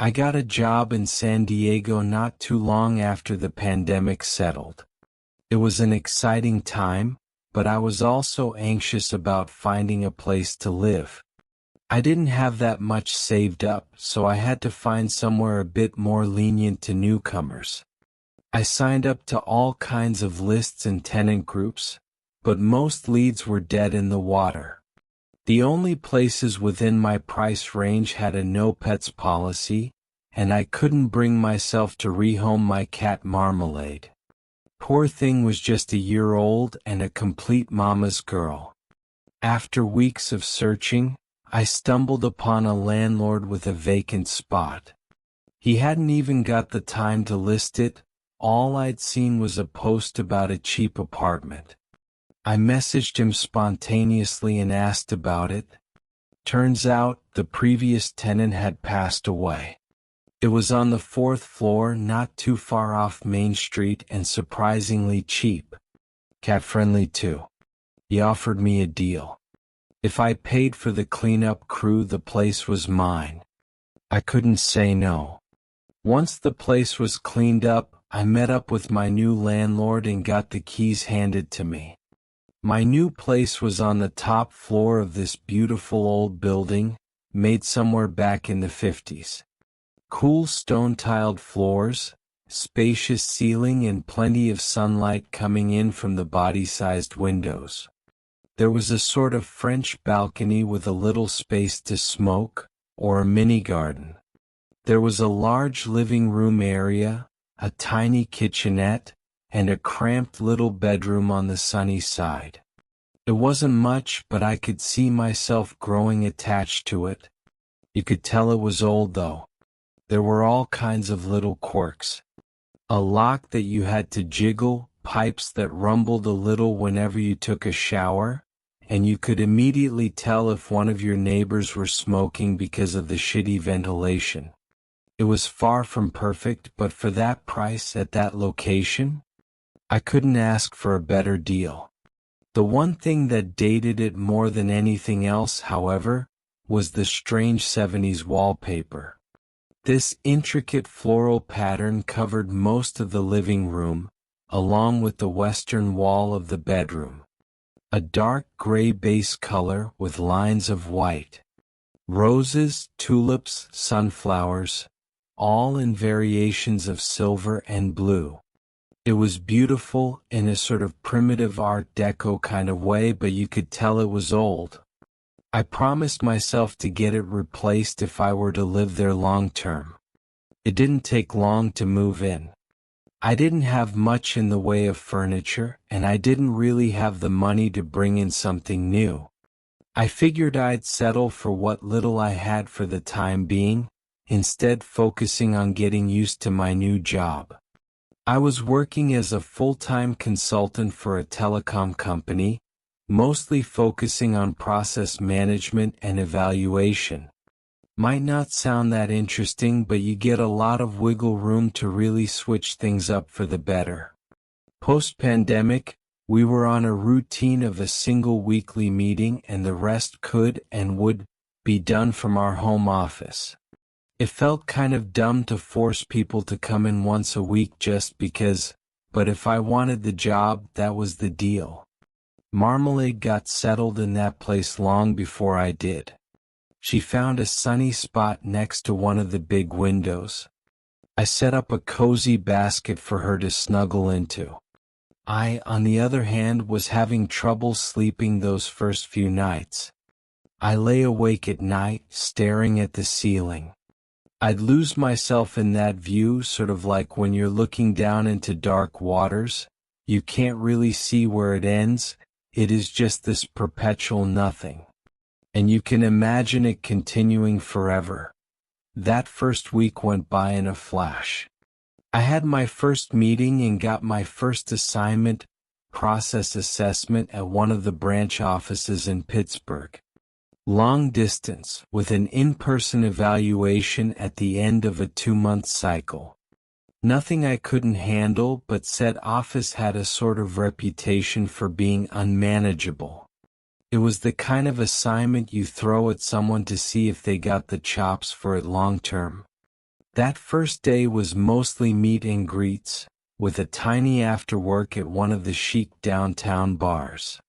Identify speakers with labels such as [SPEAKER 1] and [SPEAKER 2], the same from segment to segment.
[SPEAKER 1] I got a job in San Diego not too long after the pandemic settled. It was an exciting time, but I was also anxious about finding a place to live. I didn't have that much saved up, so I had to find somewhere a bit more lenient to newcomers. I signed up to all kinds of lists and tenant groups, but most leads were dead in the water. The only places within my price range had a no pets policy, and I couldn't bring myself to rehome my cat Marmalade. Poor thing was just a year old and a complete mama's girl. After weeks of searching, I stumbled upon a landlord with a vacant spot. He hadn't even got the time to list it. All I'd seen was a post about a cheap apartment. I messaged him spontaneously and asked about it. Turns out, the previous tenant had passed away. It was on the 4th floor, not too far off Main Street, and surprisingly cheap. Cat-friendly too. He offered me a deal. If I paid for the cleanup crew, the place was mine. I couldn't say no. Once the place was cleaned up, I met up with my new landlord and got the keys handed to me. My new place was on the top floor of this beautiful old building, made somewhere back in the 50s. Cool stone-tiled floors, spacious ceiling, and plenty of sunlight coming in from the body-sized windows. There was a sort of French balcony with a little space to smoke, or a mini garden. There was a large living room area, a tiny kitchenette, and a cramped little bedroom on the sunny side. It wasn't much, but I could see myself growing attached to it. You could tell it was old though. There were all kinds of little quirks. A lock that you had to jiggle, pipes that rumbled a little whenever you took a shower, and you could immediately tell if one of your neighbors were smoking because of the shitty ventilation. It was far from perfect, but for that price at that location, I couldn't ask for a better deal. The one thing that dated it more than anything else, however, was the strange 70s wallpaper. This intricate floral pattern covered most of the living room, along with the western wall of the bedroom. A dark gray base color with lines of white. Roses, tulips, sunflowers, all in variations of silver and blue. It was beautiful in a sort of primitive Art Deco kind of way, but you could tell it was old. I promised myself to get it replaced if I were to live there long term. It didn't take long to move in. I didn't have much in the way of furniture, and I didn't really have the money to bring in something new. I figured I'd settle for what little I had for the time being, instead focusing on getting used to my new job. I was working as a full-time consultant for a telecom company, mostly focusing on process management and evaluation. Might not sound that interesting, but you get a lot of wiggle room to really switch things up for the better. Post-pandemic, we were on a routine of a single weekly meeting, and the rest could and would be done from our home office. It felt kind of dumb to force people to come in once a week just because, but if I wanted the job, that was the deal. Marmalade got settled in that place long before I did. She found a sunny spot next to one of the big windows. I set up a cozy basket for her to snuggle into. I, on the other hand, was having trouble sleeping those first few nights. I lay awake at night, staring at the ceiling. I'd lose myself in that view, sort of like when you're looking down into dark waters. You can't really see where it ends. It is just this perpetual nothing. And you can imagine it continuing forever. That first week went by in a flash. I had my first meeting and got my first assignment, process assessment, at one of the branch offices in Pittsburgh. Long distance, with an in-person evaluation at the end of a 2-month cycle. Nothing I couldn't handle, but said office had a sort of reputation for being unmanageable. It was the kind of assignment you throw at someone to see if they got the chops for it long term. That first day was mostly meet and greets, with a tiny afterwork at one of the chic downtown bars.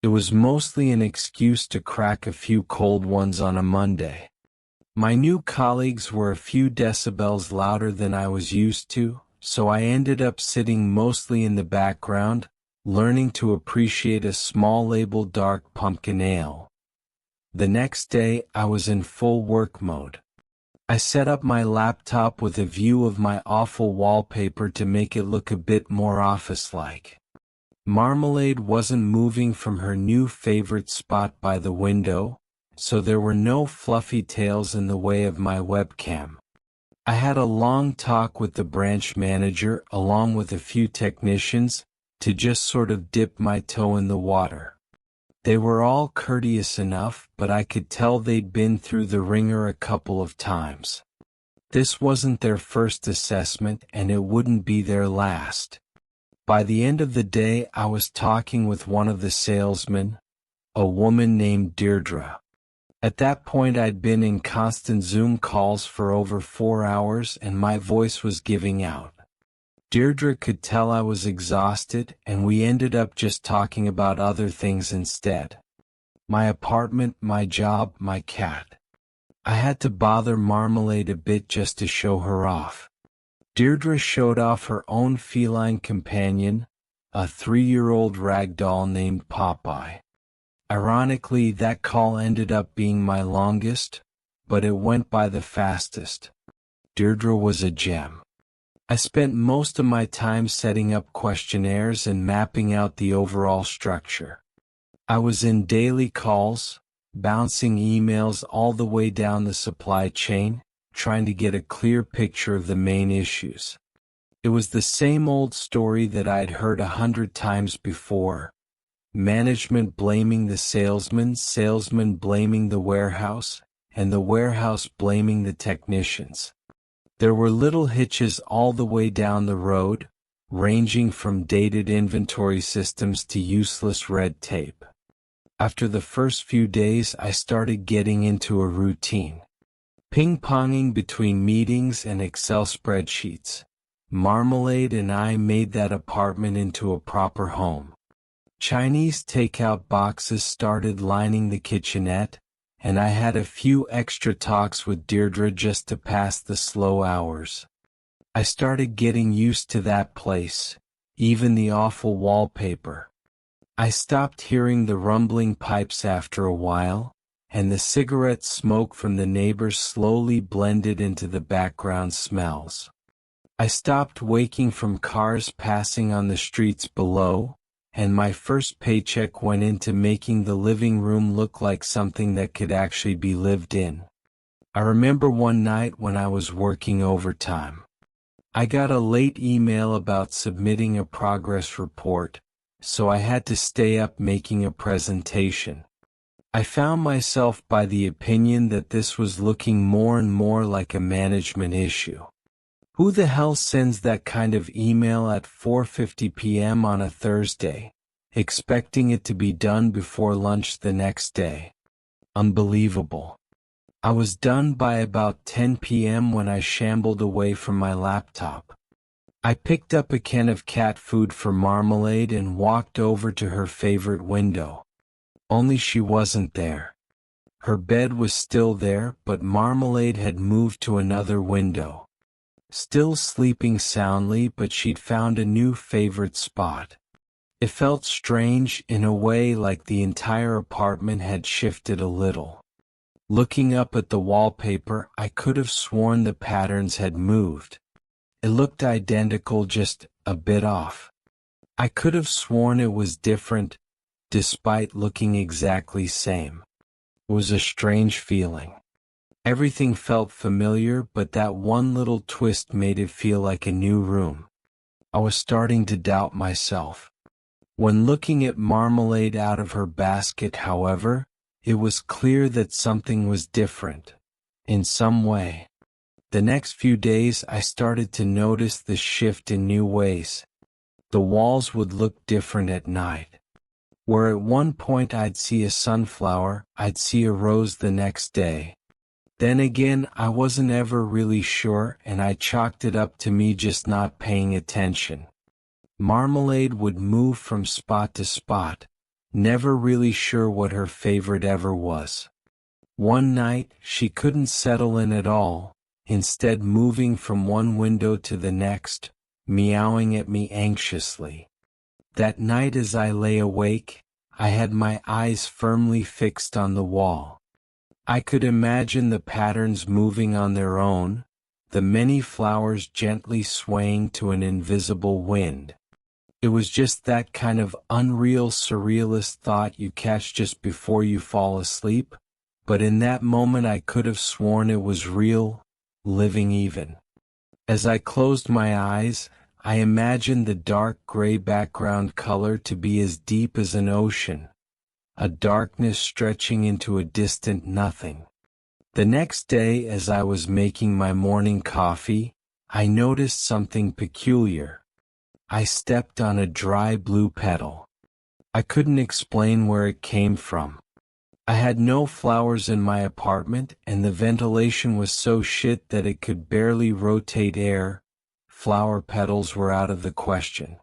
[SPEAKER 1] It was mostly an excuse to crack a few cold ones on a Monday. My new colleagues were a few decibels louder than I was used to, so I ended up sitting mostly in the background, learning to appreciate a small labeled dark pumpkin ale. The next day, I was in full work mode. I set up my laptop with a view of my awful wallpaper to make it look a bit more office-like. Marmalade wasn't moving from her new favorite spot by the window, so there were no fluffy tails in the way of my webcam. I had a long talk with the branch manager along with a few technicians to just sort of dip my toe in the water. They were all courteous enough, but I could tell they'd been through the ringer a couple of times. This wasn't their first assessment, and it wouldn't be their last. By the end of the day, I was talking with one of the salesmen, a woman named Deirdre. At that point, I'd been in constant Zoom calls for over 4 hours, and my voice was giving out. Deirdre could tell I was exhausted, and we ended up just talking about other things instead. My apartment, my job, my cat. I had to bother Marmalade a bit just to show her off. Deirdre showed off her own feline companion, a 3-year-old ragdoll named Popeye. Ironically, that call ended up being my longest, but it went by the fastest. Deirdre was a gem. I spent most of my time setting up questionnaires and mapping out the overall structure. I was in daily calls, bouncing emails all the way down the supply chain, trying to get a clear picture of the main issues. It was the same old story that I'd heard 100 times before. Management blaming the salesman blaming the warehouse, and the warehouse blaming the technicians. There were little hitches all the way down the road, ranging from dated inventory systems to useless red tape. After the first few days, I started getting into a routine. Ping-ponging between meetings and Excel spreadsheets. Marmalade and I made that apartment into a proper home. Chinese takeout boxes started lining the kitchenette, and I had a few extra talks with Deirdre just to pass the slow hours. I started getting used to that place, even the awful wallpaper. I stopped hearing the rumbling pipes after a while, and the cigarette smoke from the neighbors slowly blended into the background smells. I stopped waking from cars passing on the streets below, and my first paycheck went into making the living room look like something that could actually be lived in. I remember one night when I was working overtime. I got a late email about submitting a progress report, so I had to stay up making a presentation. I found myself by the opinion that this was looking more and more like a management issue. Who the hell sends that kind of email at 4:50 p.m. on a Thursday, expecting it to be done before lunch the next day? Unbelievable. I was done by about 10 p.m. when I shambled away from my laptop. I picked up a can of cat food for Marmalade and walked over to her favorite window. Only she wasn't there. Her bed was still there, but Marmalade had moved to another window. Still sleeping soundly, but she'd found a new favorite spot. It felt strange in a way, like the entire apartment had shifted a little. Looking up at the wallpaper, I could have sworn the patterns had moved. It looked identical, just a bit off. I could have sworn it was different, despite looking exactly same. It was a strange feeling. Everything felt familiar, but that one little twist made it feel like a new room. I was starting to doubt myself. When looking at Marmalade out of her basket, however, it was clear that something was different, in some way. The next few days I started to notice the shift in new ways. The walls would look different at night. Where at one point I'd see a sunflower, I'd see a rose the next day. Then again, I wasn't ever really sure, and I chalked it up to me just not paying attention. Marmalade would move from spot to spot, never really sure what her favorite ever was. One night, she couldn't settle in at all, instead moving from one window to the next, meowing at me anxiously. That night as I lay awake, I had my eyes firmly fixed on the wall. I could imagine the patterns moving on their own, the many flowers gently swaying to an invisible wind. It was just that kind of unreal surrealist thought you catch just before you fall asleep, but in that moment I could have sworn it was real, living even. As I closed my eyes, I imagined the dark gray background color to be as deep as an ocean, a darkness stretching into a distant nothing. The next day, as I was making my morning coffee, I noticed something peculiar. I stepped on a dry blue petal. I couldn't explain where it came from. I had no flowers in my apartment, and the ventilation was so shit that it could barely rotate air. Flower petals were out of the question.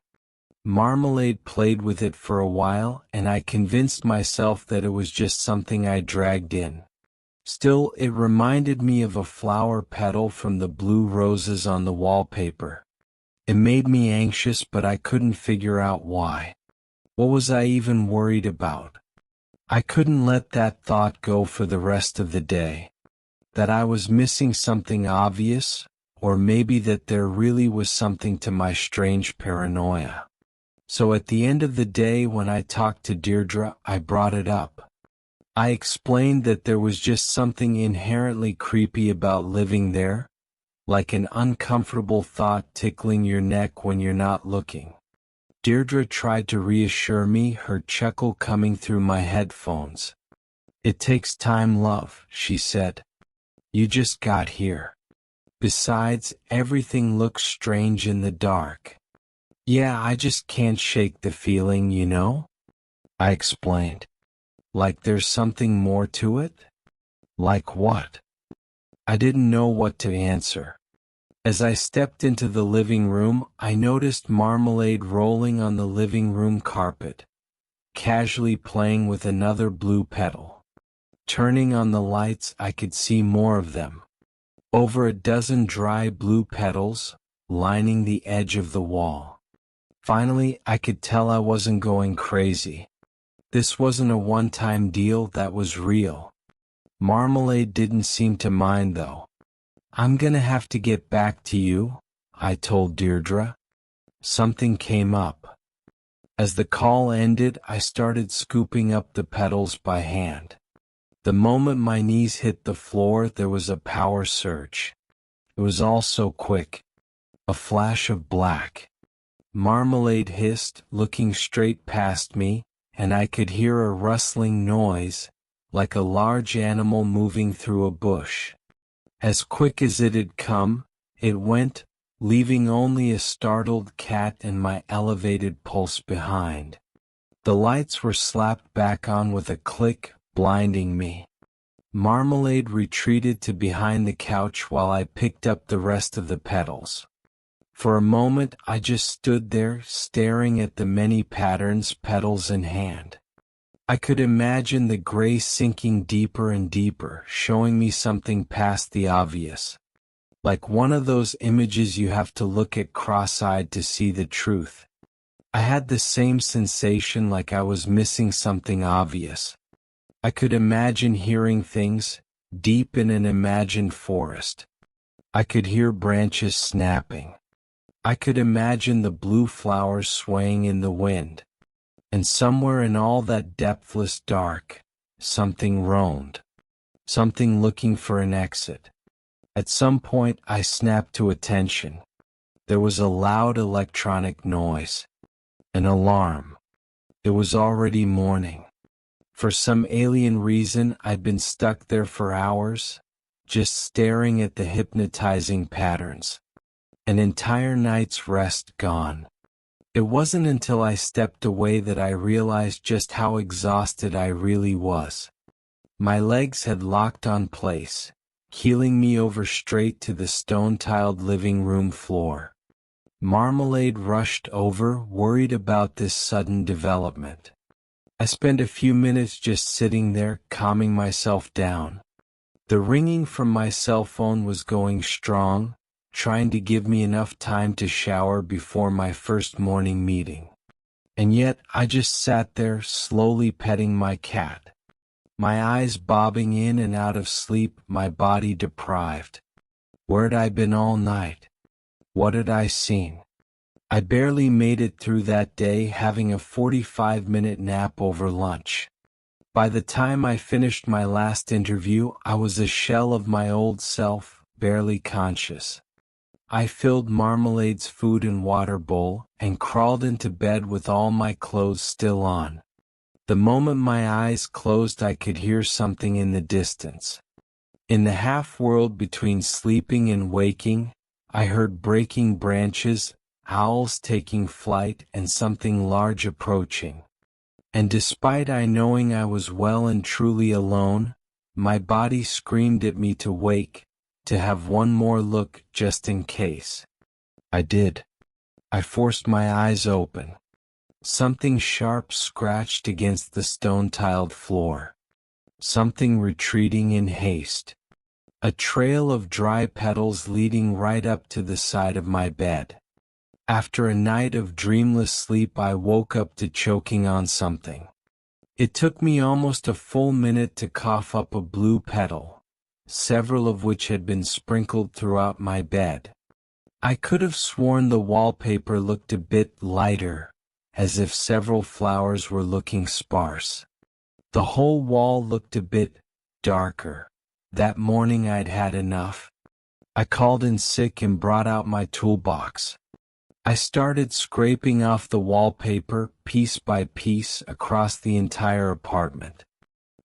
[SPEAKER 1] Marmalade played with it for a while, and I convinced myself that it was just something I dragged in. Still, it reminded me of a flower petal from the blue roses on the wallpaper. It made me anxious, but I couldn't figure out why. What was I even worried about? I couldn't let that thought go for the rest of the day. That I was missing something obvious, or maybe that there really was something to my strange paranoia. So at the end of the day, when I talked to Deirdre, I brought it up. I explained that there was just something inherently creepy about living there, like an uncomfortable thought tickling your neck when you're not looking. Deirdre tried to reassure me, her chuckle coming through my headphones. "It takes time, love," she said. "You just got here. Besides, everything looks strange in the dark." "Yeah, I just can't shake the feeling, you know?" I explained. "Like there's something more to it?" "Like what?" I didn't know what to answer. As I stepped into the living room, I noticed Marmalade rolling on the living room carpet, casually playing with another blue petal. Turning on the lights, I could see more of them. Over a dozen dry blue petals, lining the edge of the wall. Finally, I could tell I wasn't going crazy. This wasn't a one-time deal, that was real. Marmalade didn't seem to mind though. "I'm gonna have to get back to you," I told Deirdre. Something came up. As the call ended, I started scooping up the petals by hand. The moment my knees hit the floor, there was a power surge. It was all so quick. A flash of black. Marmalade hissed, looking straight past me, and I could hear a rustling noise, like a large animal moving through a bush. As quick as it had come, it went, leaving only a startled cat and my elevated pulse behind. The lights were slapped back on with a click, blinding me. Marmalade retreated to behind the couch while I picked up the rest of the petals. For a moment, I just stood there, staring at the many patterns, petals in hand. I could imagine the gray sinking deeper and deeper, showing me something past the obvious. Like one of those images you have to look at cross-eyed to see the truth. I had the same sensation, like I was missing something obvious. I could imagine hearing things, deep in an imagined forest. I could hear branches snapping. I could imagine the blue flowers swaying in the wind. And somewhere in all that depthless dark, something roamed. Something looking for an exit. At some point I snapped to attention. There was a loud electronic noise. An alarm. It was already morning. For some alien reason, I'd been stuck there for hours, just staring at the hypnotizing patterns. An entire night's rest gone. It wasn't until I stepped away that I realized just how exhausted I really was. My legs had locked on place, keeling me over straight to the stone-tiled living room floor. Marmalade rushed over, worried about this sudden development. I spent a few minutes just sitting there, calming myself down. The ringing from my cell phone was going strong, trying to give me enough time to shower before my first morning meeting. And yet, I just sat there, slowly petting my cat. My eyes bobbing in and out of sleep, my body deprived. Where'd I been all night? What had I seen? I barely made it through that day, having a 45-minute nap over lunch. By the time I finished my last interview, I was a shell of my old self, barely conscious. I filled Marmalade's food and water bowl, and crawled into bed with all my clothes still on. The moment my eyes closed, I could hear something in the distance. In the half-world between sleeping and waking, I heard breaking branches, owls taking flight, and something large approaching. And despite I knowing I was well and truly alone, my body screamed at me to wake, to have one more look just in case. I did. I forced my eyes open. Something sharp scratched against the stone-tiled floor. Something retreating in haste. A trail of dry petals leading right up to the side of my bed. After a night of dreamless sleep, I woke up to choking on something. It took me almost a full minute to cough up a blue petal, several of which had been sprinkled throughout my bed. I could have sworn the wallpaper looked a bit lighter, as if several flowers were looking sparse. The whole wall looked a bit darker. That morning I'd had enough. I called in sick and brought out my toolbox. I started scraping off the wallpaper, piece by piece, across the entire apartment.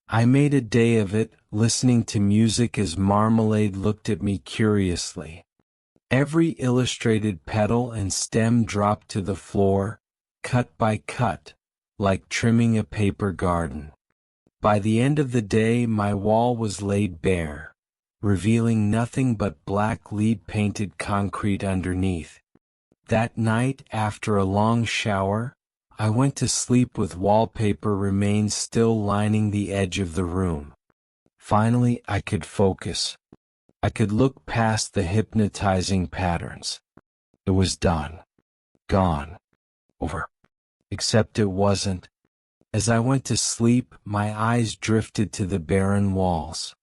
[SPEAKER 1] I made a day of it, listening to music as Marmalade looked at me curiously. Every illustrated petal and stem dropped to the floor, cut by cut, like trimming a paper garden. By the end of the day, my wall was laid bare, revealing nothing but black lead-painted concrete underneath. That night, after a long shower, I went to sleep with wallpaper remains still lining the edge of the room. Finally, I could focus. I could look past the hypnotizing patterns. It was done. Gone. Over. Except it wasn't. As I went to sleep, my eyes drifted to the barren walls.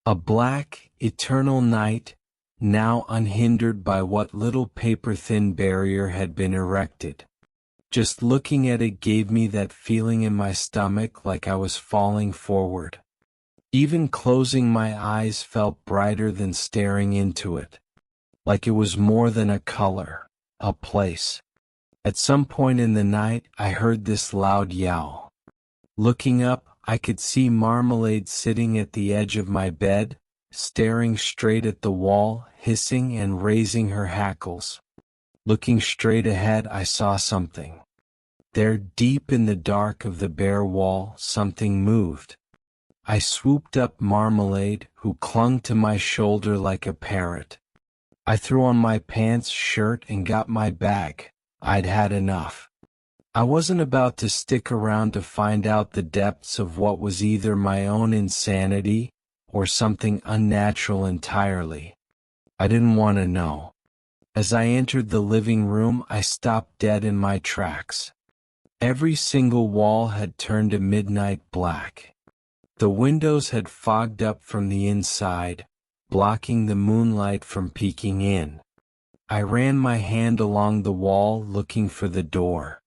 [SPEAKER 1] A black, eternal night, now unhindered by what little paper-thin barrier had been erected. Just looking at it gave me that feeling in my stomach like I was falling forward. Even closing my eyes felt brighter than staring into it. Like it was more than a color, a place. At some point in the night, I heard this loud yowl. Looking up, I could see Marmalade sitting at the edge of my bed, staring straight at the wall, hissing and raising her hackles. Looking straight ahead, I saw something. There, deep in the dark of the bare wall, something moved. I swooped up Marmalade, who clung to my shoulder like a parrot. I threw on my pants, shirt, and got my bag. I'd had enough. I wasn't about to stick around to find out the depths of what was either my own insanity or something unnatural entirely. I didn't want to know. As I entered the living room, I stopped dead in my tracks. Every single wall had turned a midnight black. The windows had fogged up from the inside, blocking the moonlight from peeking in. I ran my hand along the wall looking for the door.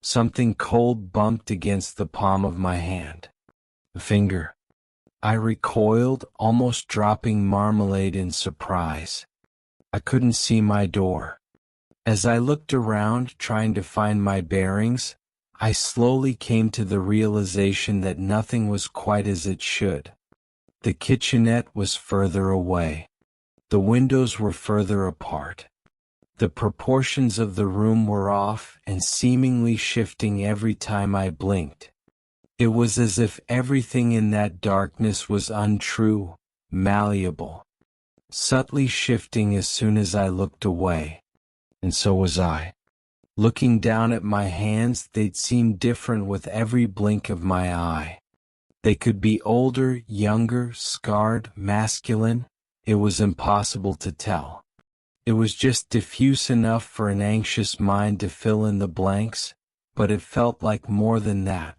[SPEAKER 1] Something cold bumped against the palm of my hand. A finger. I recoiled, almost dropping Marmalade in surprise. I couldn't see my door. As I looked around, trying to find my bearings, I slowly came to the realization that nothing was quite as it should. The kitchenette was further away. The windows were further apart. The proportions of the room were off and seemingly shifting every time I blinked. It was as if everything in that darkness was untrue, malleable, subtly shifting as soon as I looked away. And so was I. Looking down at my hands, they'd seem different with every blink of my eye. They could be older, younger, scarred, masculine. It was impossible to tell. It was just diffuse enough for an anxious mind to fill in the blanks, but it felt like more than that.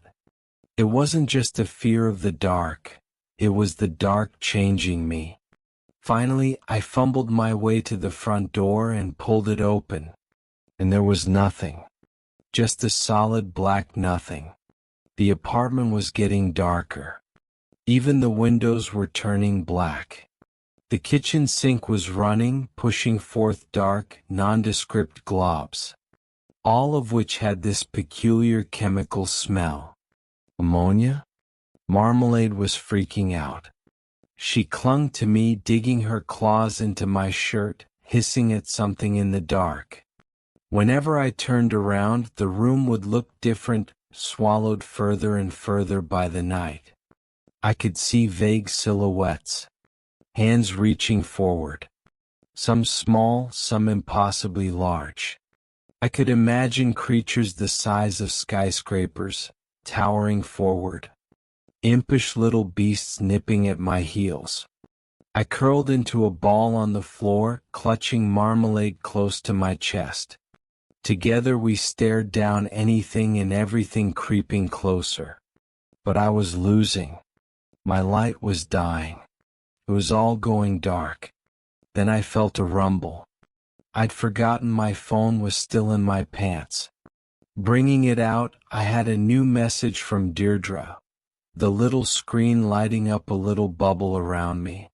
[SPEAKER 1] It wasn't just a fear of the dark, it was the dark changing me. Finally, I fumbled my way to the front door and pulled it open. And there was nothing. Just a solid black nothing. The apartment was getting darker. Even the windows were turning black. The kitchen sink was running, pushing forth dark, nondescript globs, all of which had this peculiar chemical smell. Ammonia? Marmalade was freaking out. She clung to me, digging her claws into my shirt, hissing at something in the dark. Whenever I turned around, the room would look different, swallowed further and further by the night. I could see vague silhouettes, hands reaching forward, some small, some impossibly large. I could imagine creatures the size of skyscrapers, towering forward, impish little beasts nipping at my heels. I curled into a ball on the floor, clutching Marmalade close to my chest. Together we stared down anything and everything creeping closer. But I was losing. My light was dying. It was all going dark. Then I felt a rumble. I'd forgotten my phone was still in my pants. Bringing it out, I had a new message from Deirdre, the little screen lighting up a little bubble around me.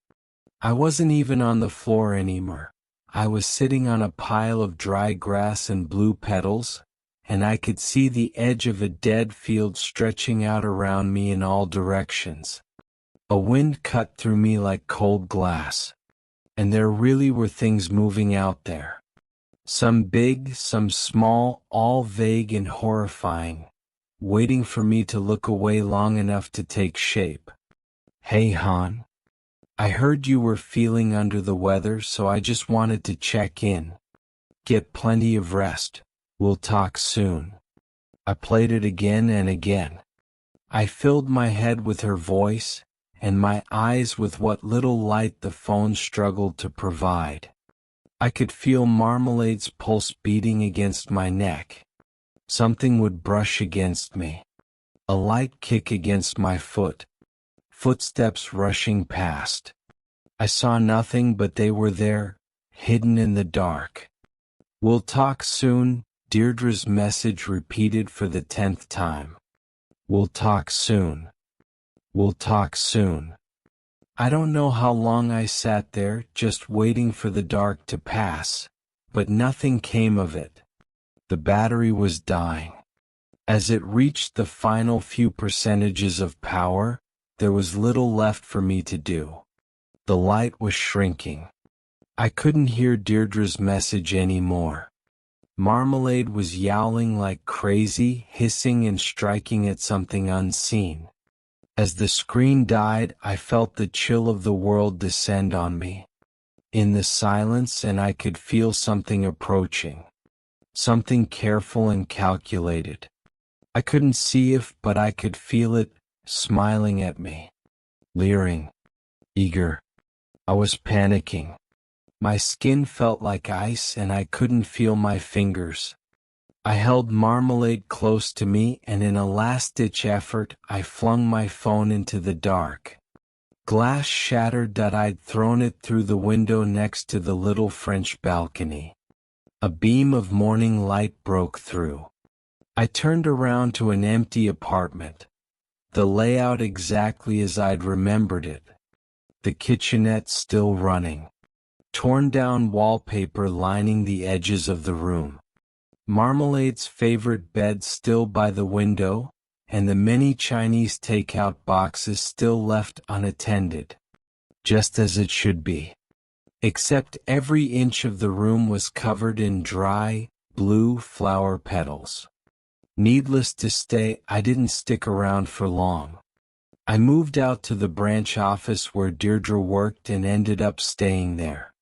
[SPEAKER 1] I wasn't even on the floor anymore. I was sitting on a pile of dry grass and blue petals, and I could see the edge of a dead field stretching out around me in all directions. A wind cut through me like cold glass. And there really were things moving out there. Some big, some small, all vague and horrifying, waiting for me to look away long enough to take shape. Hey Han. I heard you were feeling under the weather, so I just wanted to check in. Get plenty of rest. We'll talk soon. I played it again and again. I filled my head with her voice, and my eyes with what little light the phone struggled to provide. I could feel Marmalade's pulse beating against my neck. Something would brush against me. A light kick against my foot. Footsteps rushing past. I saw nothing, but they were there, hidden in the dark. We'll talk soon, Deirdre's message repeated for the 10th time. We'll talk soon. We'll talk soon. I don't know how long I sat there, just waiting for the dark to pass, but nothing came of it. The battery was dying. As it reached the final few percentages of power, there was little left for me to do. The light was shrinking. I couldn't hear Deirdre's message anymore. Marmalade was yowling like crazy, hissing and striking at something unseen. As the screen died, I felt the chill of the world descend on me. In the silence, and I could feel something approaching. Something careful and calculated. I couldn't see it, but I could feel it, smiling at me. Leering. Eager. I was panicking. My skin felt like ice and I couldn't feel my fingers. I held Marmalade close to me, and in a last-ditch effort, I flung my phone into the dark. Glass shattered that I'd thrown it through the window next to the little French balcony. A beam of morning light broke through. I turned around to an empty apartment. The layout exactly as I'd remembered it. The kitchenette still running. Torn down wallpaper lining the edges of the room. Marmalade's favorite bed still by the window, and the many Chinese takeout boxes still left unattended. Just as it should be. Except every inch of the room was covered in dry, blue flower petals. Needless to say, I didn't stick around for long. I moved out to the branch office where Deirdre worked and ended up staying there.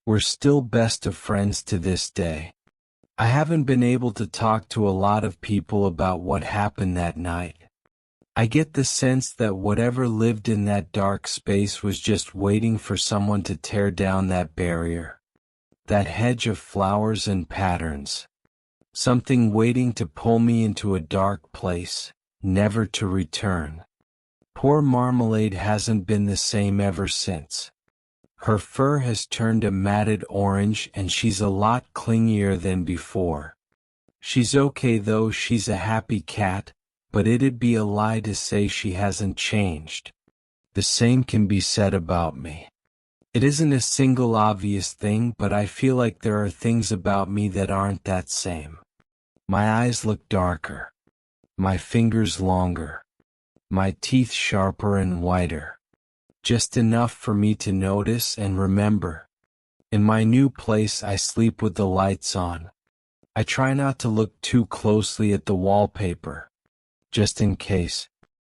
[SPEAKER 1] We're still best of friends to this day. I haven't been able to talk to a lot of people about what happened that night. I get the sense that whatever lived in that dark space was just waiting for someone to tear down that barrier. That hedge of flowers and patterns. Something waiting to pull me into a dark place, never to return. Poor Marmalade hasn't been the same ever since. Her fur has turned a matted orange and she's a lot clingier than before. She's okay though, she's a happy cat, but it'd be a lie to say she hasn't changed. The same can be said about me. It isn't a single obvious thing, but I feel like there are things about me that aren't that same. My eyes look darker. My fingers longer. My teeth sharper and whiter. Just enough for me to notice and remember. In my new place I sleep with the lights on. I try not to look too closely at the wallpaper. Just in case.